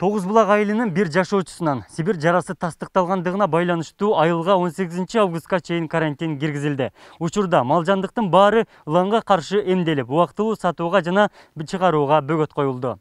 Тоғызбұлақ айылының bir жашоочусунан Сибир жарасы тастыкталгандыгына байланыштуу айылга 18 августка чейин карантин киргизилди. Учурда малжандыктын баары ылаңга каршы эмделип, убактылуу сатууга жана чыгарууга бөгөт коюлду.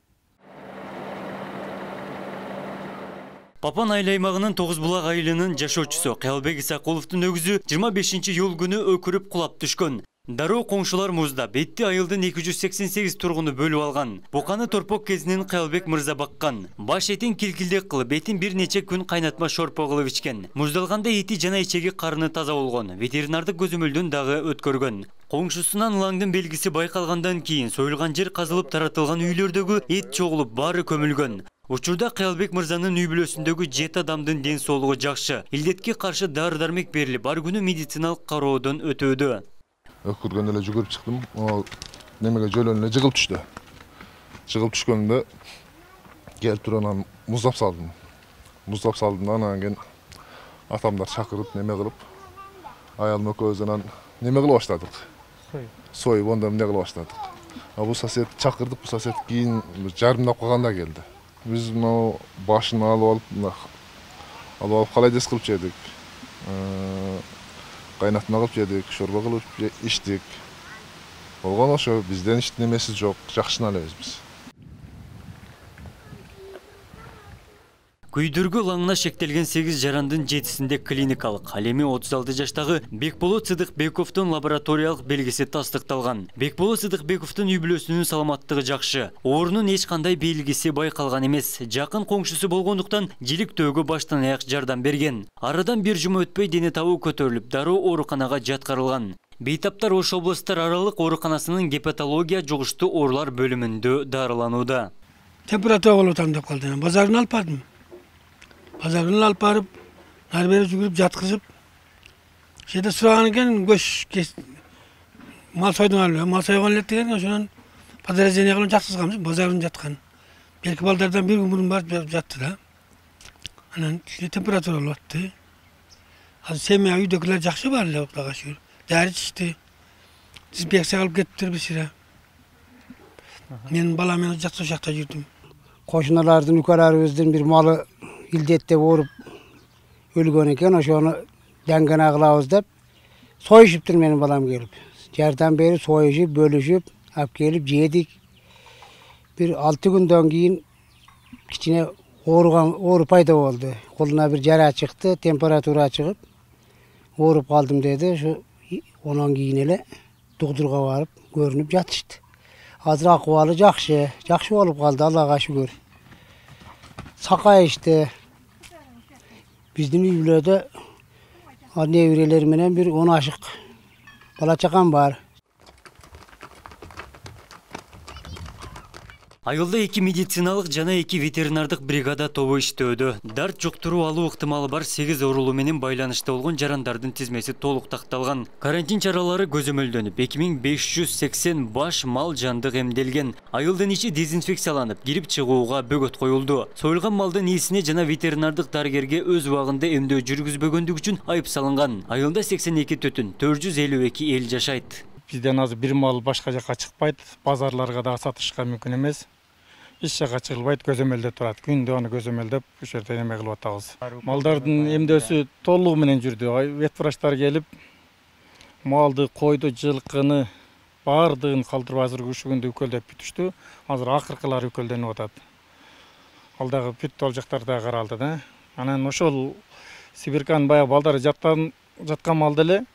Папан айыл аймагынын Тоғызбұлақ айылынын жашоочусу Кыялбек Исакуловдун өгүзү 25-июль күнү өкүрүп кулап түшкөн. Дароо коңшулар музда бетти айылдын 288 тургуну бөлүп алган. Буканы торпок кезинен Кыялбек мырза баккан. Баш этин килкилдек кылып, бетин бир нече күн кайнатма шорпо кылып ичкен. Муздалганда эти жана ичеги карыны таза болгон. Ветеринардык көзөмөлдөн дагы өткөргөн. Коңшусунан ылаңдын белгиси байкалгандан кийин союлган жер казылып таратылган үйлөрдөгү эт чогулуп баары көмүлгөн. Учурда Кыялбек мырзанын үй бүлөсүндөгү 7 адамдын ден соолугу жакшы. Илдетке каршы дары-дармек берилип, бар күнү медициналык кароодон өтүүдө. Ökürgen ele жүгүрүп чыктым. O немеге жөлөнүнө жыгылып түштү. Жыгылып түшкөндө келип туруп муздап салдым. Муздап салдым, анан кийин атамдар чакырып, неме кылып, аялым экөөбүз неме кылып баштадык. Союп, онда эмне кылып баштадык. Бул сосед чакырдык, бул сосед кийин жарымдап калганда келди. Биз мына башын алып калай дес кылып жедик. Кайнатма кылып жедик, шорбо кылып ичтик. Болгон ошо бизден эч немеси жок, жакшына элебиз биз. Күйдүргү ылаңына шектелген 8 жарандын 7-синде клиникалык, ал эми 36 жаштагы Бекболот Сыдыкбековдун лабораториялык белгиси тастыкталган. Бекболот Сыдыкбековдун үй бүлөсүнүн саламаттыгы жакшы. Оорунун эч кандай белгиси байкалган эмес. Жакын коңшусу болгондуктан жиликтөөгө баштан аяк жардам берген. Арадан бир жума өтпөй дене табуу көтөрүлүп, дароо ооруканага жаткырылган. Бейтаптар Ош областар аралык ооруканасынын гепатология жугуштуу оорулар бөлүмүндө дарыланууда. Температура болуп атам деп калды. Базарына алып бардым. Базарына алып барып, ары бери жүгүрүп жаткызып, жерде сураган экен, көч мал сойдуң алып, мал сойгон элек деген, ошонун подразделение кылып жаткызганбыз, базарын жаткан. Белки балдардан бир күн мурун барып жатты да. Анан температура болуп атты. Азыр семья үйдөгүлөр жакшы бар эле, Кудайга шүгүр. Дары ичти. Дезинфекция кылып кетиптир бисире. Менин балам менен жаткан жакта жүрдүм. Кошуналардын үкөрарыбыздын бир малы илдетте ооруп өлгөн экен, ошону даңгана кылабыз деп союшуптур менин балам келип. Жардам берип, союшуп, бөлүшүп, алып келип жедик. Бир 6 күндөн кийин кичине оору пайда болду. Колуна бир жара чыкты, температура чыгып, ооруп калдым деди. Ошо онон кийин эле дуктурга барып көрүнүп жатышты. Азыр акыбалы жакшы болуп калды, Аллага шүгүр. Сакайышты. Биздин үй бүлөдө неберелер менен бир 10 ашык бала чакам бар. Айылда 2 медициналык жана 2 ветеринардык бригада тобу иштөөдө. Дарт жуктуруу алуу ыктымалы бар 8 оорулуу менен байланышта болгон жарандардын тизмеси толук такталган. Карантин чаралары көзөмөлдөнүп, 2580 баш мал жандык эмделген. Айылдын ичи дезинфекцияланып, кирип чыгууга бөгөт коюлду. Союлган малдын ээсине жана ветеринардык дарыгерге өз убагында эмдөө жүргүзбөгөндүк үчүн айып салынган. Айылда 82,452 эл жашайт. Бизден азыр бир мал башка жакка чыкпайт, базарларга да сатышка мүмкүн эмес. Иш жакка чыгылбайт, көзөмөлдө турат. Күндө аны көзөмөлдөп, ошол жерде неме кылып атабыз. Малдардын эмдөөсү толугу менен жүрдү. Вет врачтар келип, малды, койду, жылкыны баардыгын калтырып азыр ушул күндө үкөлдөп бүтүштү. Азыр акыркылары үкөлдөнүп атат. Ал дагы бүт ол жактар да каралды да. Анан ошол Сибирканын баягы балдары жаткан малды эле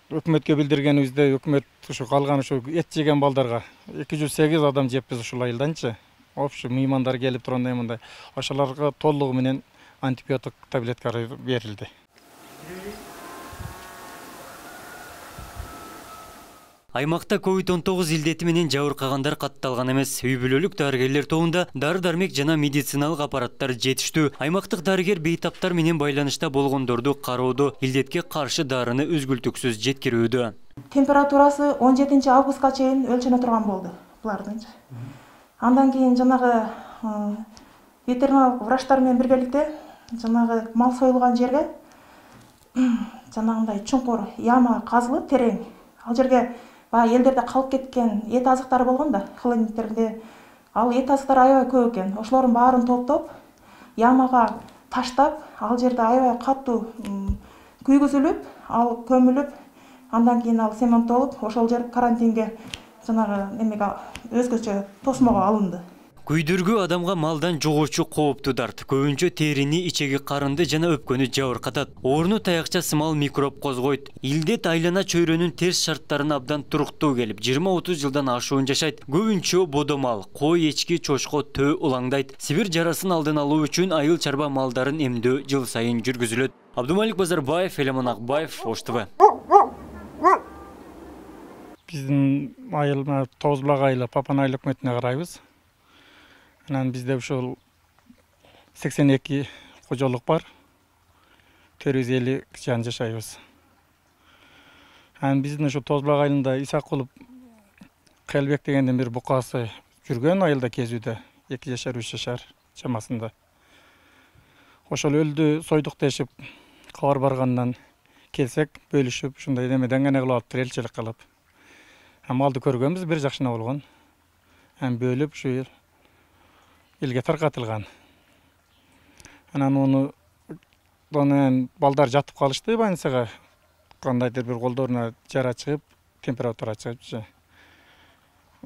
өкмөткө билдиргенибизде өкмөт ушу калган ушу эт жеген балдарга 208 адам жеппиз ушул айылданчы. Общий мыймандар келип тургандай мындай. Ошолорго толугу менен антибиотик таблеткалары берилди. Аймакта COVID-19 илдети менен жабыркагандар катталган эмес. Үй бүлөлүк дарыгерлер тобунда дары-дармек жана медициналык аппараттар жетиштүү. Аймактык дарыгер бейтаптар менен байланышта болгондорду кароодо, илдетке каршы дарыны үзгүлтүксүз жеткирүүдө. Температурасы 17 августка чейин өлчөнө турган болду булардын. Андан кийин жанагы ветеринарлык врачтар менен биргеликте жанагы мал союлган жерге жанагындай чуңкур яма казылып терең. Ал жерге элдерде калып кеткен эт азыктары болгон да, холодильниктерде Ал эт азыктар аябай көп экен. Ошолордун баарын топтоп, ямага таштап, ал жерде аябай катуу күйгүзүлүп, ал көмүлүп, андан кийин ал семонтолуп, ошол жер карантинге жанагы эмеге өзгөчө тосмого алынды. Күйдүргү адамга малдан жугуучу коопту дарт. Көбүнчө терини, ичеги карынды жана өпкөнү жабыркатат. Орну таякча сымал микроб козгойт. Илдет айлана чөйрөнүн терс шарттарына абдан туруктуу келип, 20-30 жылдан ашуун жашайт. Көбүнчө бодомал, кой, эчки, чочко төө улаңдайт. Сибир жарасын алдын алуу үчүн айыл чарба малдарын эмдөө жыл сайын жүргүзүлөт. Абдумалик Базарбаев, Элемон Акбаев, Ош ТВ. Биздин айылына Тоозбулак айылы Папан айыл өкмөтүнө карайбыз. Анан бизде ушул 82 кожолук бар. 450 жан жашайбыз. Анан биздин ушу Тоозбулак айылында Исакулов Келбек дегендин бир букасы жүргөн айылда кезүүдө 2 жашар 3 жашар чамасында. Ошол өлдү сойдук дешип кабар баргандан келсек бөлүшүп ушундай немеден гана кылып алыптыр элчилик кылып. Малды көргөнбүз бир жакшына болгон. Бөлүп ушу элге таркатылган. Анан балдар жатып калышты больницага. Кандайдыр бир колдоруна жара чыгып, температура чыгып.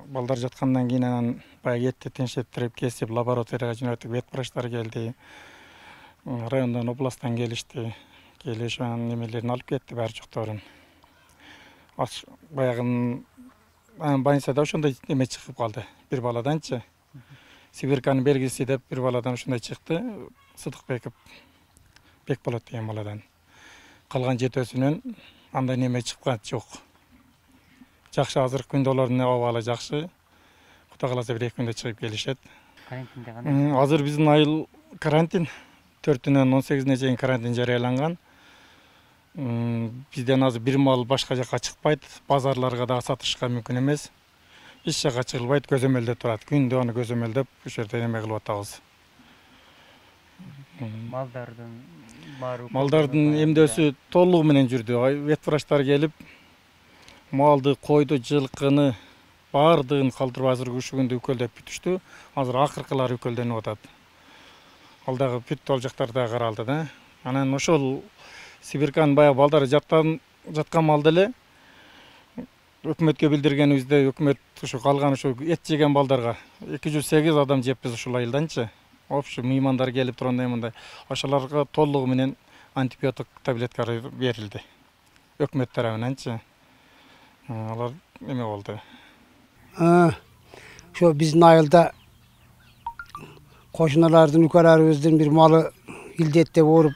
Балдар жаткандан кийин анан баягы этти тинчтирип кесип лабораторияга жөнөттүк, вет врачтар келди. Райондан, областтан келишти. Келишип анан немелерин алып кетти баары жокторун. Баягы больницада ошондой неме чыгып калды. Бир баладанчы. Сибирканын белгиси деп бир баладан ушундай чыкты. Сыдыкбеков Бекболот деген баладан. Калган жетөөсүнөн андай неме чыккан жок. Жакшы азыркы күндө олордун абалы жакшы. Кудай кааласа бир 2 күндө чыгып келишет. Карантинде кандай? Азыр биздин айыл карантин 4-нөн 18-не чейин карантин жарыяланган. Бизден азыр бир мал башка жакка чыкпайт, базарларга да сатышка мүмкүн эмес. Эч жакка чыгылбайт, көзөмөлдө турат. Күндө аны көзөмөлдөп, ушул жерде неме кылып атабыз. Малдардын эмдөөсү толугу менен жүрдү. Вет врачтар келип, малды, койду, жылкыны баардыгын калтырып азыр ушул күндө үкөлдөп бүтүштү. Азыр акыркылары үкөлдөнүп атат. Ал дагы бүт ол жактар да каралды да. Анан ошол Сибирканын баягы балдары жаткан малды эле өкмөткө билдиргенибизде өкмөт ушу калган ушу эт жеген балдарга 208 адам жеппиз ушул айылданчы. Общий мыймандар келип тургандай мындай. Ошолорго толугу менен антибиотик таблеткалары берилди. Өкмөт тарабынанчы. Алар эме болду. Ошо биздин айылда кошуналардын үкөлөрүбүздүн бир малы илдетте ооруп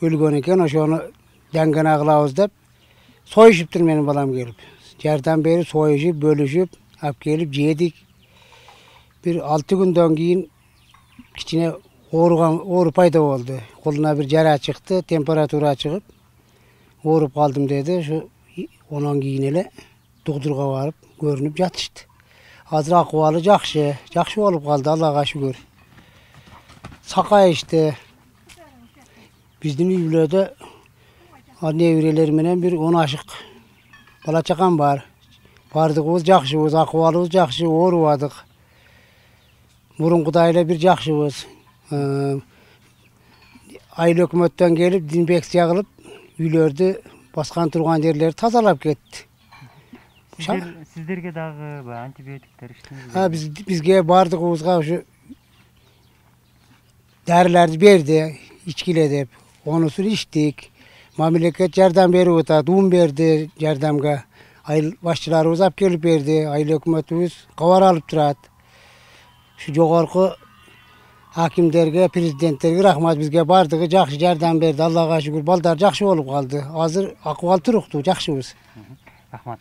өлгөн экен. Ошону деңгене кылабыз деп союшуптур менин балам келип. Жардам берип, союшуп, бөлүшүп, алып келип жедик. Бир 6 күндөн кийин кичине ооруп пайда болду. Колуна бир жара чыкты, температура чыгып, ооруп калдым деди. Ошо онон кийин эле доктурга барып көрүнүп жатышты. Азыр акыбалы жакшы болуп калды, Аллага шүгүр. Сакайышты. Биздин үй бүлөдө неберелер менен бир 10 ашык бала чакам бар. Бардыгыбыз жакшыбыз, акыбалыбыз жакшы, оорубадык. Мурункудай эле бир жакшыбыз. Айыл өкмөттөн келип, дезинфекция кылып, үйлөрдү баскан турган жерлерди тазалап кетти. Сиздерге дагы антибиотиктер иштейби? Бизге бардыгыбызга ушу дарыларды берди, ичкиле деп. Онусун иштик. Мамлекет жардам берип атат, ун берди жардамга. Айыл башчыларыбыз алып келип берди, айыл өкмөтүбүз кабар алып турат. Şu жогорку hakimlerge, prezidentlerge rahmat, bizge bardыгы жакшы жардам берди. Аллага шүгүр, балдар жакшы болуп калды. Азыр акыбал туруктуу, жакшыбыз. Рахмат.